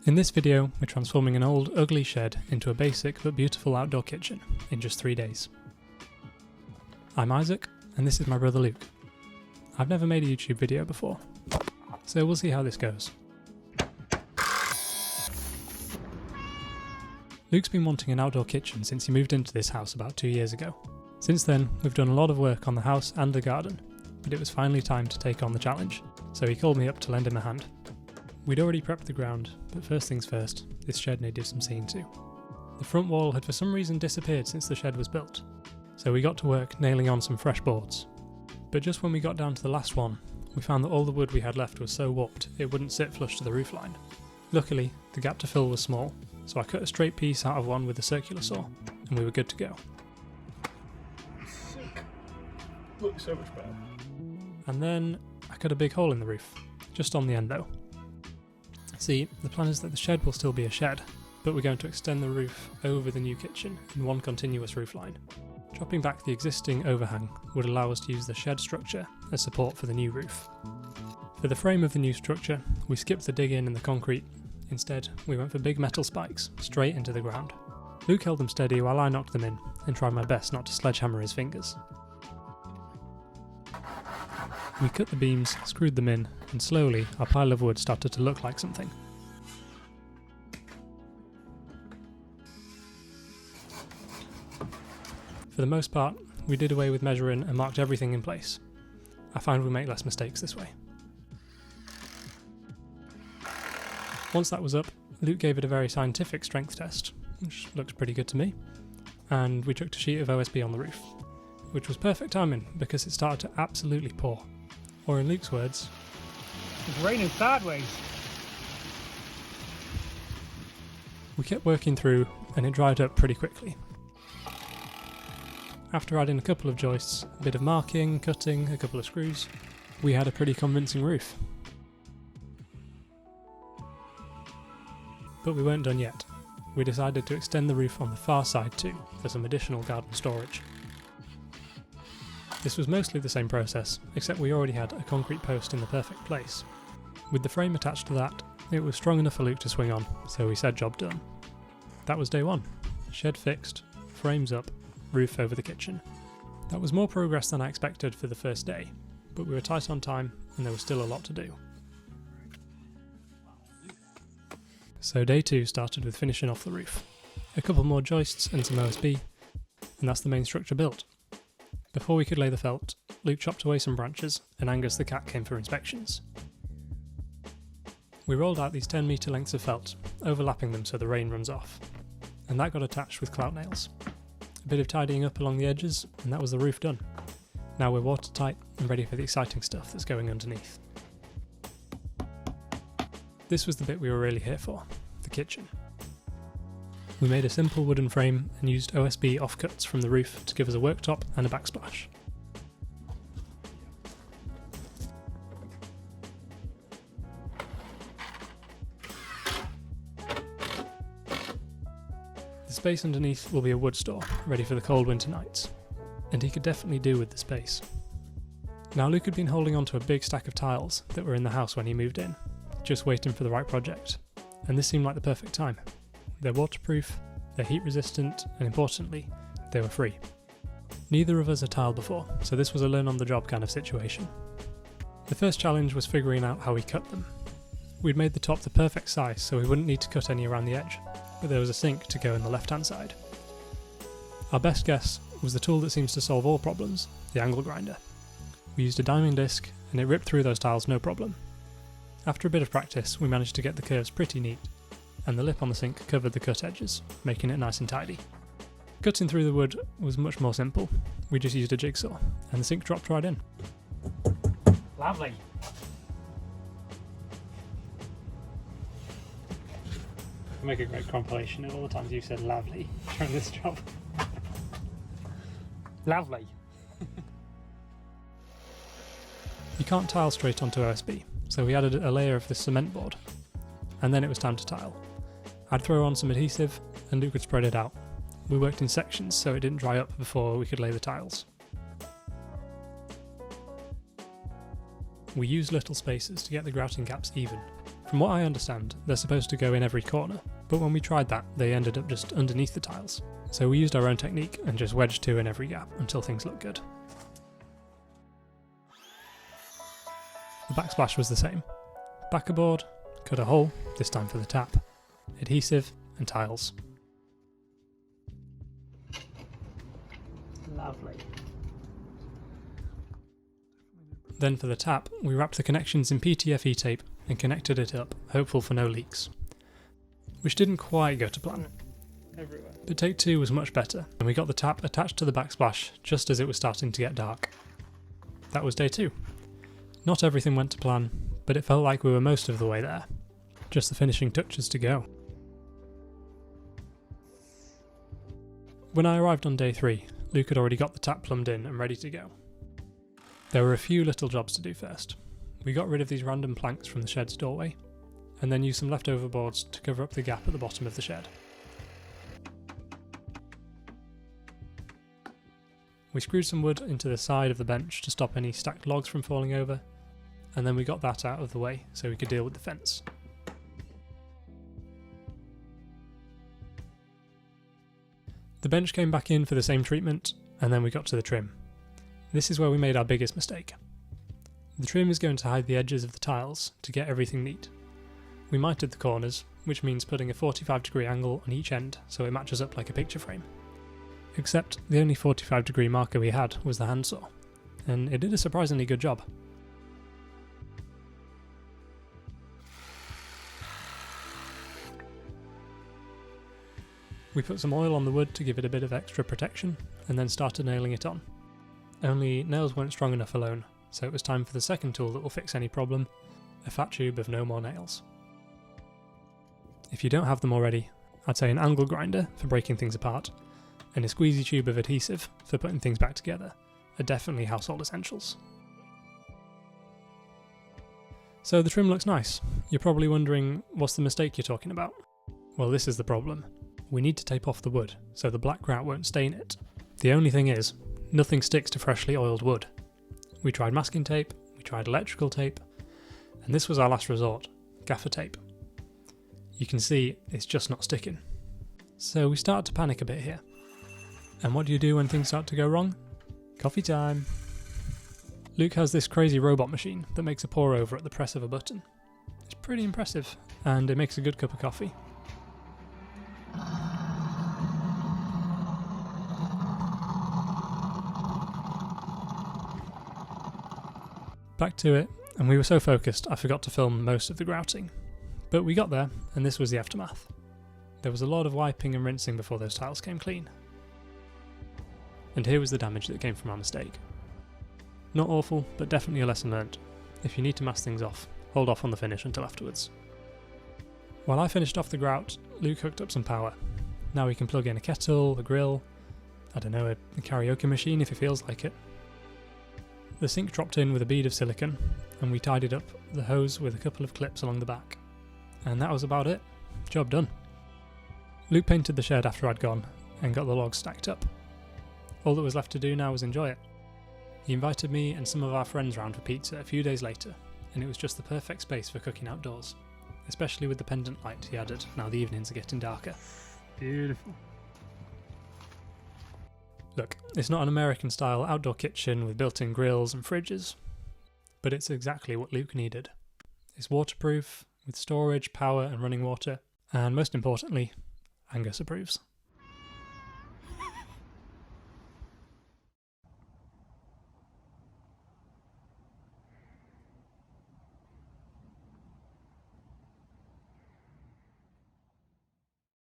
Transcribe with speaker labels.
Speaker 1: In this video, we're transforming an old, ugly shed into a basic but beautiful outdoor kitchen in just 3 days. I'm Isaac, and this is my brother Luke. I've never made a YouTube video before, so we'll see how this goes. Luke's been wanting an outdoor kitchen since he moved into this house about 2 years ago. Since then, we've done a lot of work on the house and the garden, but it was finally time to take on the challenge, so he called me up to lend him a hand. We'd already prepped the ground, but first things first, this shed needed some seeing to. The front wall had for some reason disappeared since the shed was built, so we got to work nailing on some fresh boards. But just when we got down to the last one, we found that all the wood we had left was so warped it wouldn't sit flush to the roofline. Luckily, the gap to fill was small, so I cut a straight piece out of one with a circular saw, and we were good to go.
Speaker 2: Sick. Looks so much better.
Speaker 1: And then I cut a big hole in the roof, just on the end though. See, the plan is that the shed will still be a shed, but we're going to extend the roof over the new kitchen in one continuous roofline. Chopping back the existing overhang would allow us to use the shed structure as support for the new roof. For the frame of the new structure, we skipped the dig-in and the concrete. Instead, we went for big metal spikes straight into the ground. Luke held them steady while I knocked them in and tried my best not to sledgehammer his fingers. We cut the beams, screwed them in, and slowly our pile of wood started to look like something. For the most part, we did away with measuring and marked everything in place. I find we make less mistakes this way. Once that was up, Luke gave it a very scientific strength test, which looks pretty good to me, and we chucked a sheet of OSB on the roof, which was perfect timing because it started to absolutely pour. Or in Luke's words,
Speaker 2: It's raining sideways.
Speaker 1: we kept working through and it dried up pretty quickly. After adding a couple of joists, a bit of marking, cutting, a couple of screws, we had a pretty convincing roof. But we weren't done yet. We decided to extend the roof on the far side too, for some additional garden storage. This was mostly the same process, except we already had a concrete post in the perfect place. With the frame attached to that, it was strong enough for Luke to swing on, so we said job done. That was day one. Shed fixed, frames up, roof over the kitchen. That was more progress than I expected for the first day, but we were tight on time and there was still a lot to do. So day two started with finishing off the roof. A couple more joists and some OSB, and that's the main structure built. Before we could lay the felt, Luke chopped away some branches and Angus the cat came for inspections. We rolled out these 10-metre lengths of felt, overlapping them so the rain runs off, and that got attached with clout nails. A bit of tidying up along the edges and that was the roof done. Now we're watertight and ready for the exciting stuff that's going underneath. This was the bit we were really here for, the kitchen. We made a simple wooden frame and used OSB offcuts from the roof to give us a worktop and a backsplash. The space underneath will be a wood store, ready for the cold winter nights, and he could definitely do with the space. Now Luke had been holding on to a big stack of tiles that were in the house when he moved in, just waiting for the right project, and this seemed like the perfect time. They're waterproof, they're heat resistant, and importantly, they were free. Neither of us had tiled before, so this was a learn on the job kind of situation. The first challenge was figuring out how we cut them. We'd made the top the perfect size so we wouldn't need to cut any around the edge, but there was a sink to go in the left hand side. Our best guess was the tool that seems to solve all problems, the angle grinder. We used a diamond disc and it ripped through those tiles no problem. After a bit of practice, we managed to get the curves pretty neat, and the lip on the sink covered the cut edges, making it nice and tidy. Cutting through the wood was much more simple. We just used a jigsaw, and the sink dropped right in.
Speaker 2: Lovely.
Speaker 1: I'll make a great compilation of all the times you said lovely during this job.
Speaker 2: Lovely.
Speaker 1: You can't tile straight onto OSB, so we added a layer of this cement board, and then it was time to tile. I'd throw on some adhesive and Luke would spread it out. We worked in sections so it didn't dry up before we could lay the tiles. We used little spacers to get the grouting gaps even, From what I understand, they're supposed to go in every corner, but when we tried that, they ended up just underneath the tiles. So we used our own technique and just wedged 2 in every gap until things looked good. The backsplash was the same. Backerboard, cut a hole, this time for the tap, adhesive and tiles.
Speaker 2: Lovely.
Speaker 1: Then for the tap, we wrapped the connections in PTFE tape and connected it up, hopeful for no leaks. Which didn't quite go to plan.
Speaker 2: Everywhere.
Speaker 1: But take 2 was much better, and we got the tap attached to the backsplash just as it was starting to get dark. That was day 2. Not everything went to plan, but it felt like we were most of the way there. Just the finishing touches to go. When I arrived on day 3, Luke had already got the tap plumbed in and ready to go. There were a few little jobs to do first. We got rid of these random planks from the shed's doorway, and then used some leftover boards to cover up the gap at the bottom of the shed. We screwed some wood into the side of the bench to stop any stacked logs from falling over, and then we got that out of the way so we could deal with the fence. The bench came back in for the same treatment, and then we got to the trim. This is where we made our biggest mistake. The trim is going to hide the edges of the tiles to get everything neat. We mitered the corners, which means putting a 45-degree angle on each end so it matches up like a picture frame. Except the only 45-degree marker we had was the handsaw, and it did a surprisingly good job. We put some oil on the wood to give it a bit of extra protection, and then started nailing it on. Only nails weren't strong enough alone, so it was time for the second tool that will fix any problem, a fat tube of no more nails. If you don't have them already, I'd say an angle grinder for breaking things apart, and a squeezy tube of adhesive for putting things back together are definitely household essentials. So the trim looks nice. You're probably wondering, what's the mistake you're talking about? Well, this is the problem. We need to tape off the wood so the black grout won't stain it. The only thing is, nothing sticks to freshly oiled wood. We tried masking tape, we tried electrical tape, and this was our last resort, gaffer tape. You can see it's just not sticking. So we started to panic a bit here. And what do you do when things start to go wrong? Coffee time! Luke has this crazy robot machine that makes a pour over at the press of a button. It's pretty impressive, and it makes a good cup of coffee. Back to it, and we were so focused I forgot to film most of the grouting. But we got there, and this was the aftermath. There was a lot of wiping and rinsing before those tiles came clean. And here was the damage that came from our mistake. Not awful, but definitely a lesson learnt. If you need to mask things off, hold off on the finish until afterwards. While I finished off the grout, Luke hooked up some power. Now we can plug in a kettle, a grill, I don't know, a karaoke machine if it feels like it. The sink dropped in with a bead of silicone, and we tidied up the hose with a couple of clips along the back. And that was about it. Job done. Luke painted the shed after I'd gone, and got the logs stacked up. All that was left to do now was enjoy it. He invited me and some of our friends round for pizza a few days later, and it was just the perfect space for cooking outdoors, especially with the pendant light he added now the evenings are getting darker.
Speaker 2: Beautiful.
Speaker 1: Look, it's not an American-style outdoor kitchen with built-in grills and fridges, but it's exactly what Luke needed. It's waterproof, with storage, power and running water, and most importantly, Angus approves.